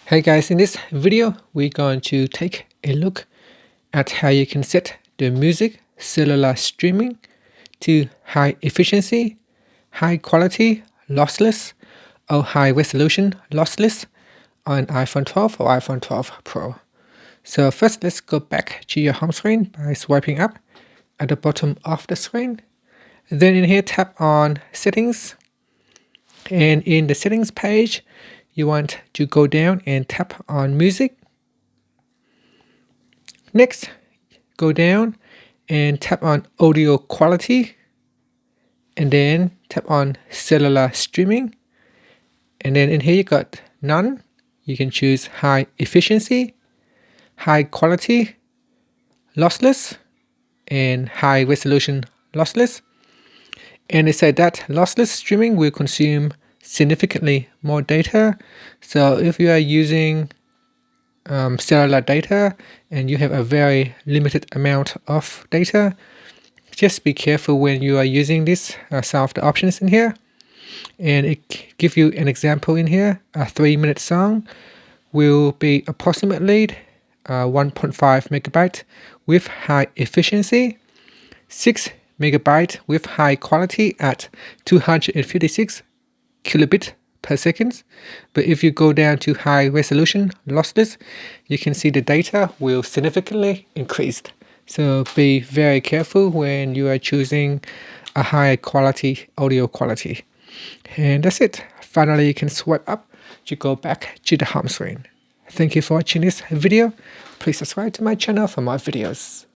Hey guys, in this video we're going to take a look at how you can set the music cellular streaming to high efficiency, high quality, lossless, or high resolution lossless on iPhone 12 or iPhone 12 Pro. So first let's go back to your home screen by swiping up at the bottom of the screen. Then in here tap on settings, and in the settings page you want to go down and tap on music. Next, go down and tap on audio quality, and then tap on cellular streaming. And then in here you got none. You can choose high efficiency, high quality, lossless, and high resolution lossless. And they said that lossless streaming will consume significantly more data. So if you are using cellular data and you have a very limited amount of data, just be careful when you are using this, some of the options in here. And it gives you an example in here. A 3-minute song will be approximately 1.5 megabyte with high efficiency, 6 megabyte with high quality at 256 kilobit per second. But if you go down to high resolution lossless, you can see the data will significantly increase. So be very careful when you are choosing a high quality audio quality. And that's it. Finally, you can swipe up to go back to the home screen. Thank you for watching this video. Please subscribe to my channel for more videos.